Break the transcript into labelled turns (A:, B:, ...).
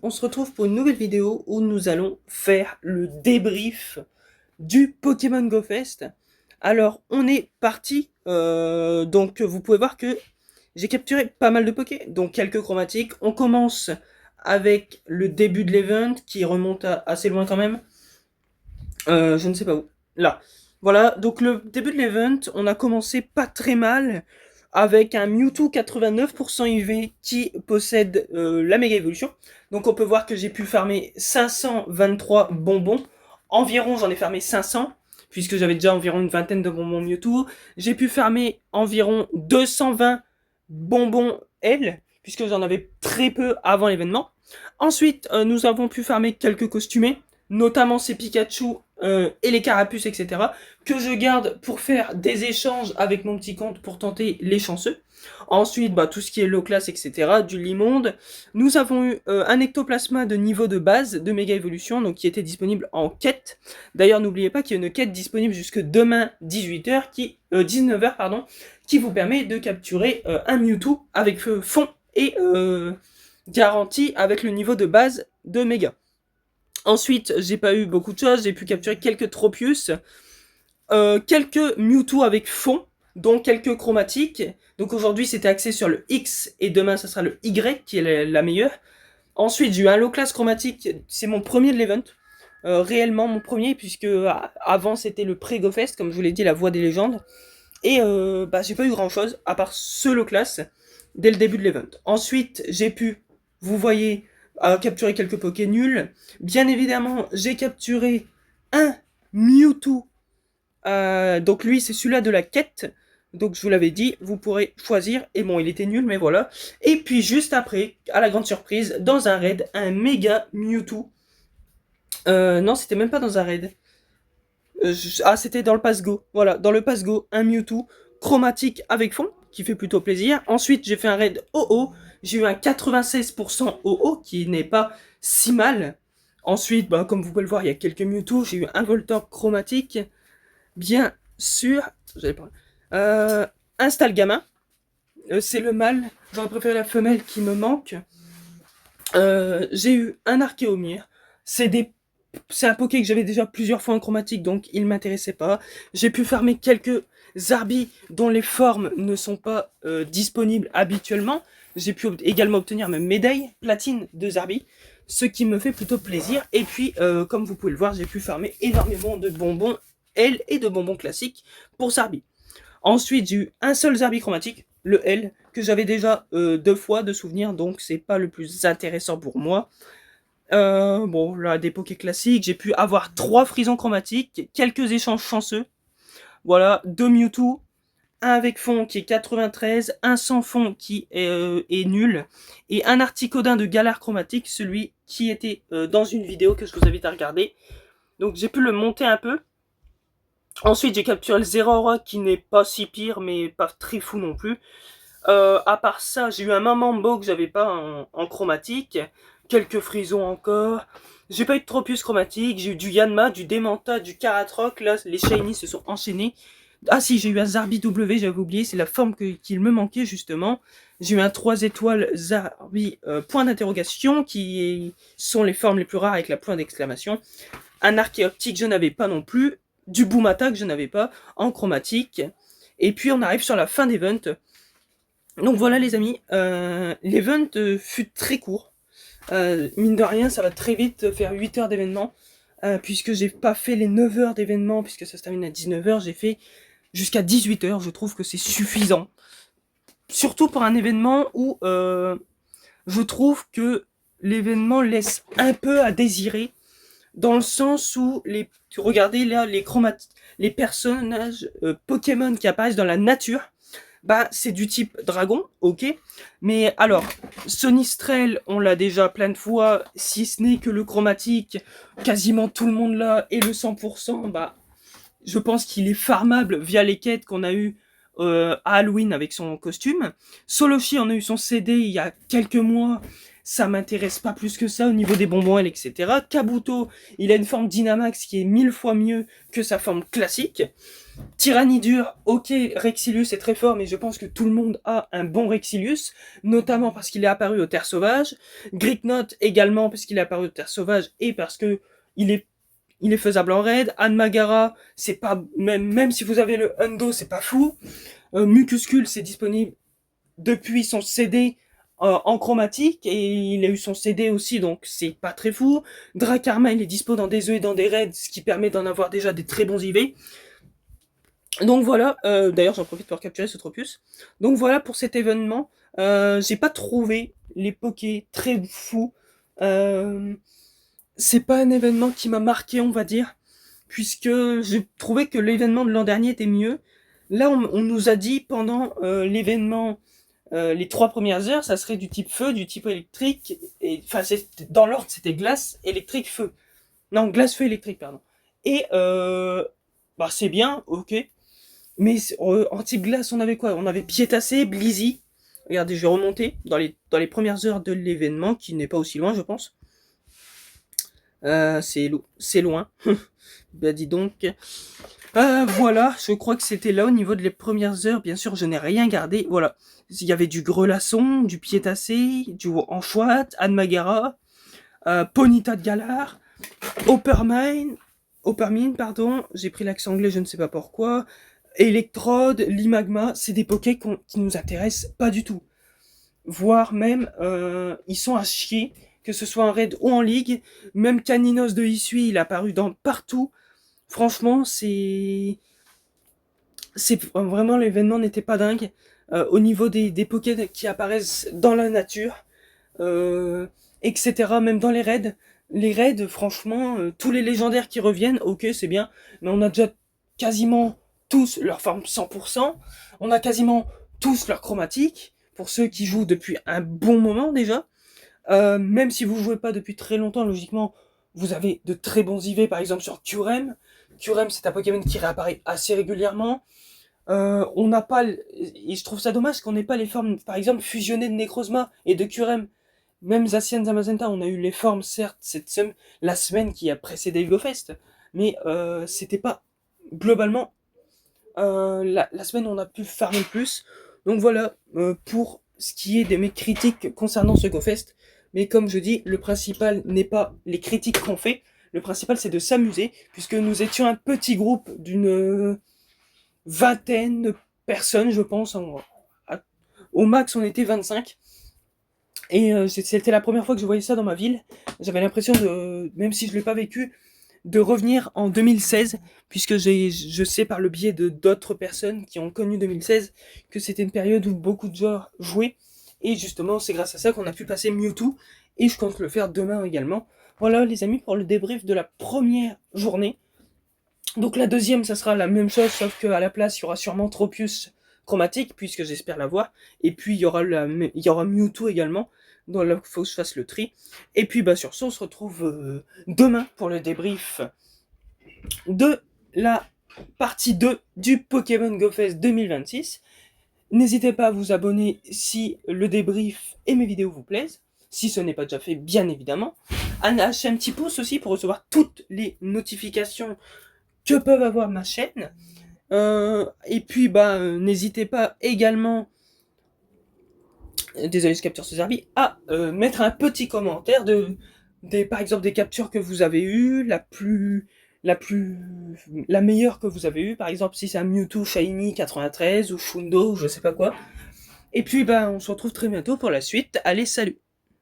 A: On se retrouve pour une nouvelle vidéo où nous allons faire le débrief du Pokémon Go Fest. Alors, on est parti. Donc, vous pouvez voir que j'ai capturé pas mal de Poké, donc quelques chromatiques. On commence avec le début de l'event qui remonte assez loin quand même. Je ne sais pas où. Là. Voilà, donc le début de l'event, on a commencé pas très mal avec un Mewtwo 89% IV qui possède la méga évolution. Donc on peut voir que j'ai pu farmer 523 bonbons. Environ j'en ai farmé 500 puisque j'avais déjà environ une vingtaine de bonbons Mewtwo. J'ai pu farmer environ 220 bonbons L puisque j'en avais très peu avant l'événement. Ensuite nous avons pu farmer quelques costumés, notamment ces Pikachu et les carapuces, etc., que je garde pour faire des échanges avec mon petit compte pour tenter les chanceux. Ensuite, tout ce qui est low class, etc., du Limonde. Nous avons eu un ectoplasma de niveau de base de méga évolution, donc qui était disponible en quête. D'ailleurs, n'oubliez pas qu'il y a une quête disponible jusque demain 19h, qui vous permet de capturer un Mewtwo avec fond et garantie avec le niveau de base de méga. Ensuite, j'ai pas eu beaucoup de choses, j'ai pu capturer quelques Tropius, quelques Mewtwo avec fond, dont quelques chromatiques. Donc aujourd'hui c'était axé sur le X et demain ça sera le Y qui est la meilleure. Ensuite j'ai eu un low class chromatique, c'est mon premier de l'event. Réellement mon premier puisque avant c'était le pré-Go Fest, comme je vous l'ai dit, la voix des légendes. Et j'ai pas eu grand chose à part ce low class dès le début de l'event. Ensuite j'ai pu, vous voyez, capturer quelques Poké nuls. Bien évidemment j'ai capturé un Mewtwo. Donc lui c'est celui-là de la quête. Donc je vous l'avais dit, vous pourrez choisir. Et bon, il était nul, mais voilà. Et puis juste après, à la grande surprise, dans un raid, un méga Mewtwo. Non, c'était même pas dans un raid. C'était dans le Pass Go. Voilà, dans le Pass Go, un Mewtwo chromatique avec fond, qui fait plutôt plaisir. Ensuite, j'ai fait un raid OO. J'ai eu un 96% OO, qui n'est pas si mal. Ensuite, comme vous pouvez le voir, il y a quelques Mewtwo. J'ai eu un Voltorb chromatique. Bien sûr, installe gamin, c'est le mâle, j'aurais préféré la femelle qui me manque. J'ai eu un Archéomir, c'est un Poké que j'avais déjà plusieurs fois en chromatique, donc il m'intéressait pas. J'ai pu farmer quelques Zarbi dont les formes ne sont pas disponibles habituellement. J'ai pu également obtenir ma médaille platine de Zarbi, ce qui me fait plutôt plaisir. Et puis, comme vous pouvez le voir, j'ai pu farmer énormément de bonbons L et de bonbons classiques pour Zarbi. Ensuite, j'ai eu un seul Zarbi chromatique, le L, que j'avais déjà 2 fois de souvenir, donc c'est pas le plus intéressant pour moi. Là, des Poké classiques, j'ai pu avoir 3 frisons chromatiques, quelques échanges chanceux. Voilà, 2 Mewtwo, un avec fond qui est 93, un sans fond qui est nul, et un Articodin de galère chromatique, celui qui était dans une vidéo que je vous invite à regarder. Donc j'ai pu le monter un peu. Ensuite, j'ai capturé le Zeraora qui n'est pas si pire, mais pas très fou non plus. À part ça, j'ai eu un Mamambo que j'avais pas en chromatique. Quelques frisons encore. J'ai pas eu de Tropius chromatique. J'ai eu du Yanma, du Demanta, du Karatroc. Là, les Shiny se sont enchaînés. Ah si, j'ai eu un Zarbi W, j'avais oublié. C'est la forme qu'il me manquait justement. J'ai eu un 3 étoiles Zarbi point d'interrogation, qui sont les formes les plus rares avec la point d'exclamation. Un Archéoptique, je n'avais pas non plus. Du Boom Attack, je n'avais pas en chromatique. Et puis on arrive sur la fin d'event. Donc voilà les amis, l'event fut très court. Mine de rien, ça va très vite faire 8 heures d'événement. Puisque j'ai pas fait les 9 heures d'événement, puisque ça se termine à 19 heures, j'ai fait jusqu'à 18 heures. Je trouve que c'est suffisant. Surtout pour un événement où je trouve que l'événement laisse un peu à désirer. Dans le sens où, regardez là, les personnages Pokémon qui apparaissent dans la nature, c'est du type dragon, ok. Mais alors, Sonistrel, on l'a déjà plein de fois, si ce n'est que le chromatique, quasiment tout le monde l'a, et le 100%, je pense qu'il est farmable via les quêtes qu'on a eu à Halloween avec son costume. Soloshi, on a eu son CD il y a quelques mois. Ça m'intéresse pas plus que ça au niveau des bonbons, etc. Kabuto, il a une forme Dynamax qui est 1000 fois mieux que sa forme classique. Tyranidur, ok, Rexilius est très fort, mais je pense que tout le monde a un bon Rexilius, notamment parce qu'il est apparu aux Terres Sauvages. Greeknot également parce qu'il est apparu aux Terres Sauvages et parce que il est, il est faisable en raid. Anne-Magara, c'est pas, même si vous avez le Hundo, c'est pas fou. Mucuscule, c'est disponible depuis son CD en chromatique et il a eu son CD aussi, donc c'est pas très fou. Dracarma, il est dispo dans des œufs et dans des raids, ce qui permet d'en avoir déjà des très bons IV. Donc voilà, d'ailleurs j'en profite pour capturer ce Tropius. Donc voilà pour cet événement. J'ai pas trouvé les pokés très fous. Euh, c'est pas un événement qui m'a marqué, on va dire, puisque j'ai trouvé que l'événement de l'an dernier était mieux. Là, on nous a dit pendant l'événement, les 3 premières heures, ça serait du type feu, du type électrique, et enfin dans l'ordre c'était glace, électrique, feu. Non, glace, feu, électrique, pardon. Et bah c'est bien, ok. Mais en type glace, on avait quoi? On avait Piétassé, Blizzy. Regardez, je vais remonter dans les premières heures de l'événement, qui n'est pas aussi loin, je pense. C'est loin. Bah dis donc. Voilà, je crois que c'était là au niveau de les premières heures. Bien sûr, je n'ai rien gardé. Voilà. Il y avait du Grelasson, du Piétassé, du Anchouat, Anne-Magara, Ponita de Galar, Oppermine, pardon. J'ai pris l'accent anglais, je ne sais pas pourquoi. Electrode, Limagma, c'est des pokés qui nous intéressent pas du tout. Voire même, ils sont à chier, que ce soit en raid ou en ligue. Même Caninos de Issui, il a apparu dans partout. Franchement, c'est vraiment l'événement n'était pas dingue. Au niveau des pokés qui apparaissent dans la nature, etc. Même dans les raids. Les raids, franchement, tous les légendaires qui reviennent, ok, c'est bien, mais on a déjà quasiment tous leur forme 100%. On a quasiment tous leur chromatique, pour ceux qui jouent depuis un bon moment déjà. Même si vous jouez pas depuis très longtemps, logiquement, vous avez de très bons IV, par exemple sur Curem. Curem, c'est un Pokémon qui réapparaît assez régulièrement. On n'a pas, et je trouve ça dommage qu'on n'ait pas les formes, par exemple, fusionnées de Necrozma et de Curem. Même Zacian Zamazenta, on a eu les formes, certes, la semaine qui a précédé le GoFest, mais c'était pas globalement la semaine où on a pu farmer le plus. Donc voilà, pour ce qui est de mes critiques concernant ce GoFest. Mais comme je dis, le principal n'est pas les critiques qu'on fait, le principal c'est de s'amuser, puisque nous étions un petit groupe d'une vingtaine de personnes, je pense. Au max, on était 25. Et c'était la première fois que je voyais ça dans ma ville. J'avais l'impression de, même si je l'ai pas vécu, de revenir en 2016, puisque je sais par le biais de d'autres personnes qui ont connu 2016 que c'était une période où beaucoup de joueurs jouaient. Et justement, c'est grâce à ça qu'on a pu passer Mewtwo. Et je compte le faire demain également. Voilà les amis pour le débrief de la première journée. Donc la deuxième, ça sera la même chose, sauf qu'à la place, il y aura sûrement Tropius chromatique, puisque j'espère l'avoir. Et puis il y aura Mewtwo également. Donc là, il faut que je fasse le tri. Et puis bah sur ce, on se retrouve demain pour le débrief de la partie 2 du Pokémon Go Fest 2026. N'hésitez pas à vous abonner si le débrief et mes vidéos vous plaisent. Si ce n'est pas déjà fait, bien évidemment. À lâcher un petit pouce aussi pour recevoir toutes les notifications que peuvent avoir ma chaîne. Et puis bah n'hésitez pas également, désolé je capture ce Zerbi, à mettre un petit commentaire par exemple des captures que vous avez eues, la meilleure que vous avez eue, par exemple si c'est un Mewtwo Shiny 93 ou Shundo ou je sais pas quoi. Et puis bah on se retrouve très bientôt pour la suite. Allez, salut.